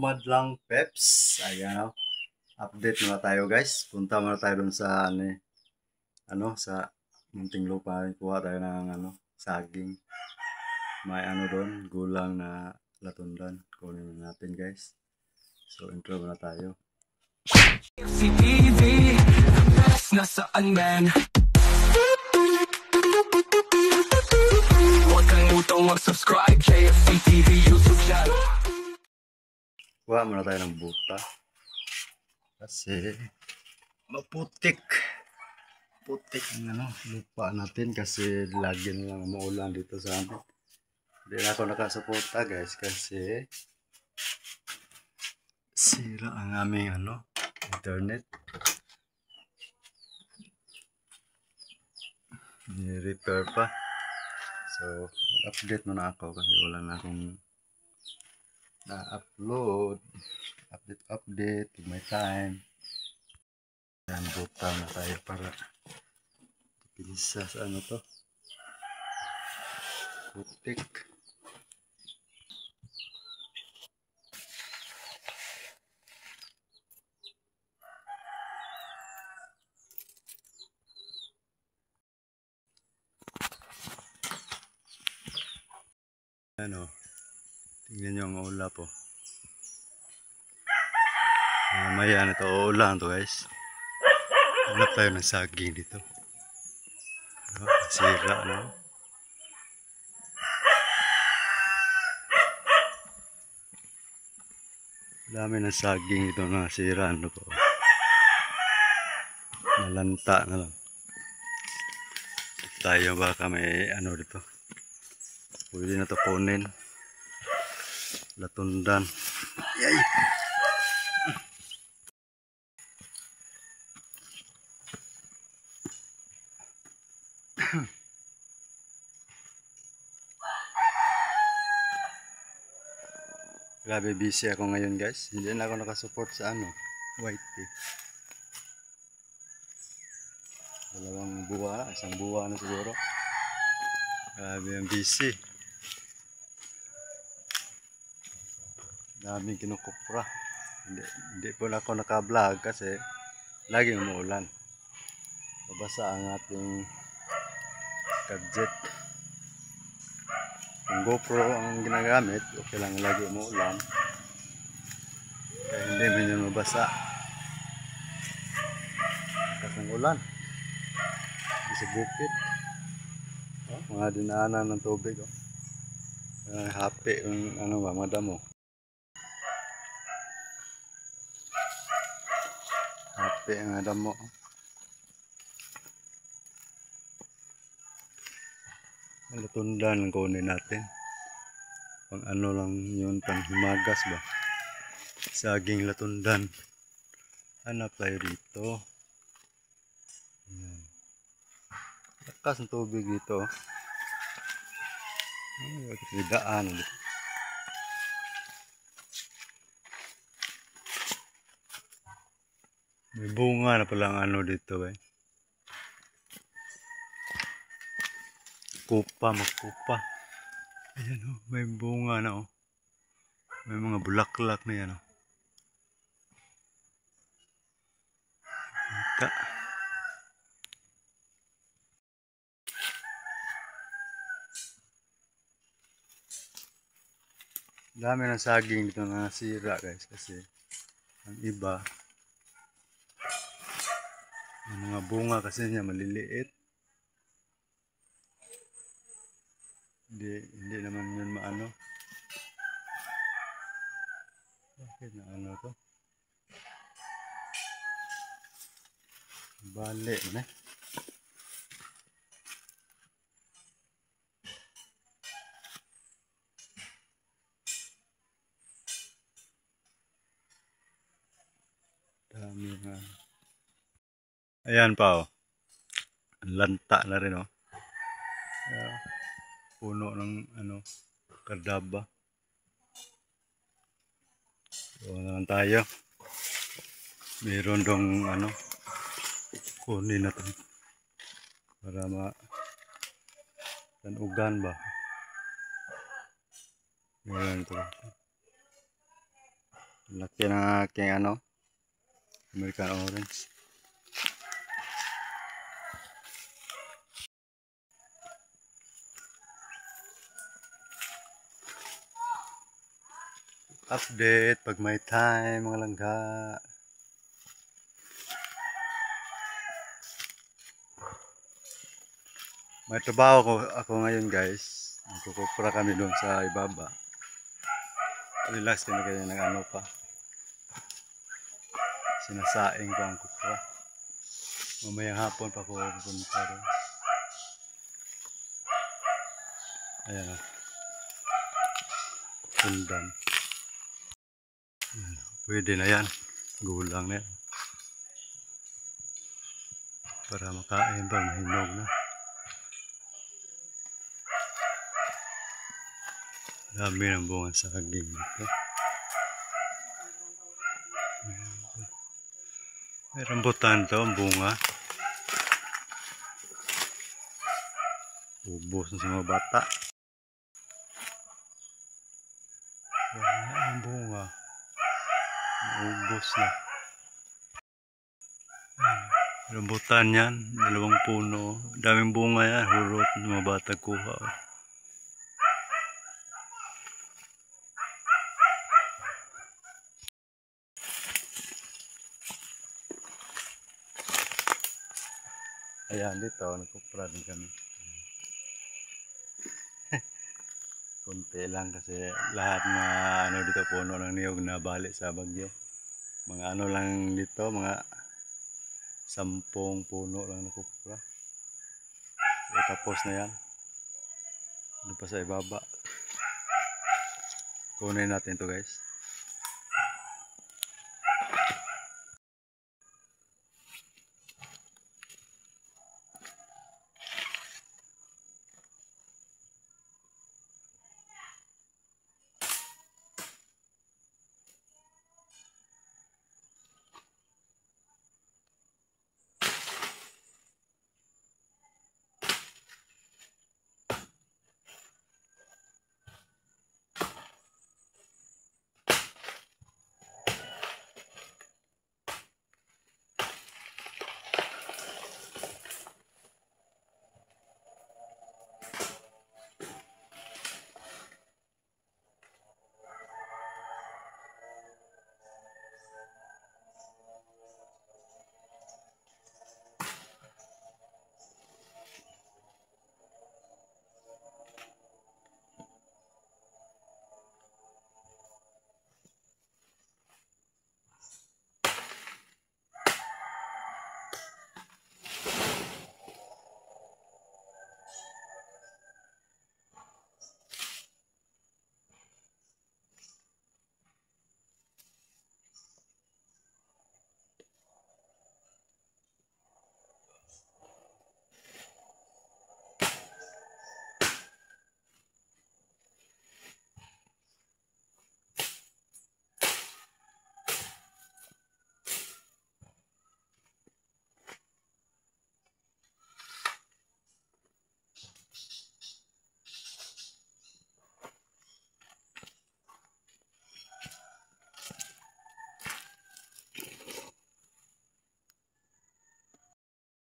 Madlang Peps. Ayan o. Update muna tayo guys. Punta muna tayo dun sa sa munting lupa. Kuha tayo ng saging. May doon, gulang na latundan. Kunin natin guys. So intro muna tayo. FCTV, the best nasaan man. Huwag kang utong mag-subscribe, JFCTV YouTube channel. Kuha muna tayo ng buta. Kasi maputik. Putik ang lupa natin kasi lagi na lang umuulan dito sa amin. Hindi na ako nakasuporta guys kasi sira ang aming internet. Ni-repair pa. So, mag-update muna ako kasi wala na akong na-upload. Update with my time. Yan, buta na tayo para pilisa sa to. Putik. Tingnan nyo ang ulap po. Mamaya na ito, uulan to guys. Hanap tayo ng saging dito. Sira na. Dami ng saging ito na sira po. Nalanta na lang. Tayo baka may dito. Pwede na ito kunin. Latundan. Yay! Grabe busy ako ngayon guys. Hindi na ako nakasupport sa white tea. Isang buwan na siguro. Grabe ang busy. Daming kinukupra. Hindi po na ako naka-vlog kasi laging umuulan. Babasa ang ating gadget. Kung GoPro ang ginagamit, okay lang lagi umuulan. Kaya hindi man yun mabasa. Kasi ang ulan. Sa bukid. Mga dinaanan ng tubig. Happy yung mga damo. Happy ang damo. Latundan ang kunin natin. Pang lang yun, pang himagas ba? Saging latundan. Hanap tayo dito. Ayan. Lakas ng tubig dito. May daan. May bunga na palang dito ba? Magkupa. Ayan may bunga na May mga bulaklak na yan Ika. Dami ng saging dito na nasira guys kasi ang iba ang mga bunga kasi niya maliliit. Hindi naman yun maano. Bakit na to? Bale na. Dami nga. Ayan pa lanta na rin puno ng kardaba. So naman tayo. Meron dong kunin natin para tanugan ba. Meron ito. Laki ng aking ano, American orange. Update pag may time mga langga. May trabaho ako ngayon guys. Magkukupra kami doon sa ibaba. Relax kami kaya ng ano pa. Sinasaing ko ang kupra. Mamayang hapon pa ako pupunta doon. Ayan o. Sundan. Pwede na yan. Gulang na yan. Para makain ba, mahinog na. Dami ng bunga sa saging dito. May rambutan to, ang bunga. Ubos na sa mga bata. Wala ang bunga. Ubos na. Rambutan yan, 2 puno. Daming bunga yan, hurot ng mga bata kuha. Ayan, dito, nagkupra din kami. Kunti lang kasi lahat na ano dito puno ng niyog na bali sa bagyo. Mga ano lang dito, mga 10 puno lang nakupra. So, tapos na yan. Doon pa sa ibaba. Kunin natin to guys.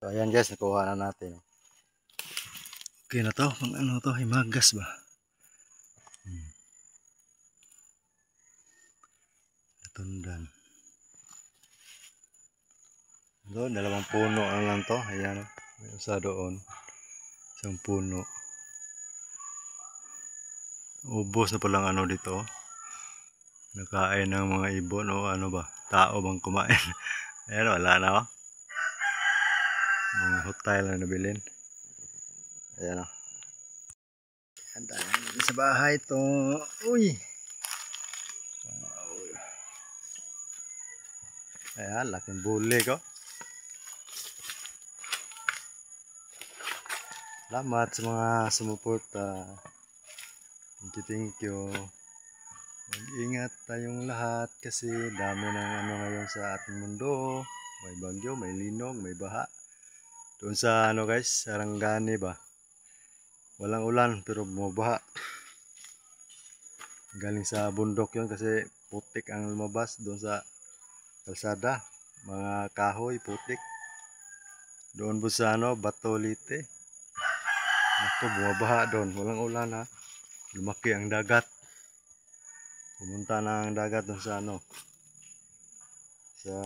So ayan guys, nakuha na natin. Okay na to, pang ano to, himagas ba? Tundan. Doon, 2 puno lang to. Ayan, may isa doon. 1 puno. Ubos na palang ano dito. Nakain ng mga ibon o ano ba? Tao bang kumain? Ayan, wala na oh. Mga hotel na nabilin. Ayan oh. Handa sa bahay to. Uy! Ayan, laking bulig oh. Salamat sa mga sumuporta. Thank you. Mag-ingat tayong lahat kasi dami ng ano ngayon sa ating mundo. May bagyo, may linog, may baha. Doon sa ano guys, Sarangani ba? Walang ulan pero bumabaha. Galing sa bundok yun kasi putik ang lumabas doon sa kalsada. Mga kahoy, putik. Doon po sa Batolite. Naku, bumabaha doon. Walang ulan ha. Lumaki ang dagat. Pumunta na ang dagat doon sa sa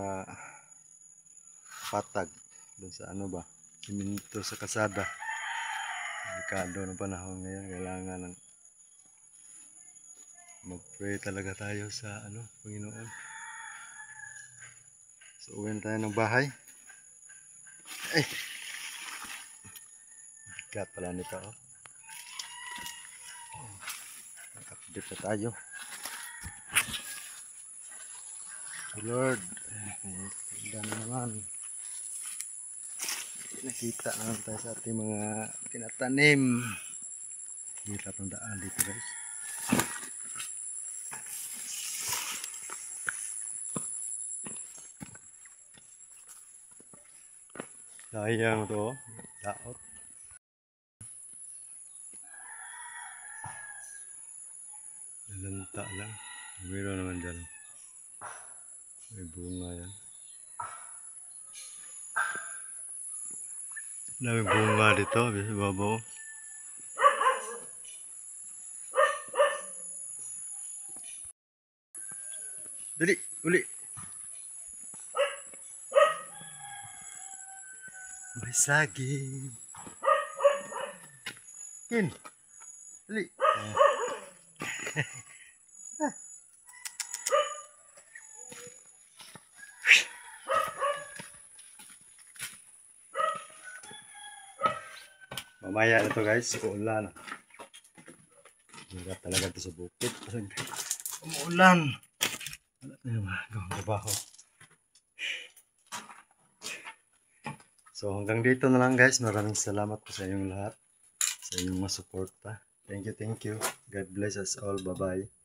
Patag. Doon sa ba? Siminto sa kalsada. Delikado ng panahon ngayon. Kailangan ng mag-pray talaga tayo sa Panginoon. So, uwi tayo ng bahay. Ay! Bigat pala nito, oh. Update na tayo. Lord, ganda na naman. Nakita naman tayo sa ating mga tinatanim. Kita itong daan dito, guys. Sayang to, daot. Lanta lang. Meron naman dyan. May bunga yan. Daming bunga dito, bisa babaw. Dali, uli. May saging. Kin. Dali. Mamaya na to guys, uulan. Hirap talaga ito sa bukid. Umuulan. Wala na naman gawang trabaho. So hanggang dito na lang guys. Maraming salamat po sa inyong lahat. Sa inyong mga suporta. Thank you, thank you. God bless us all. Bye-bye.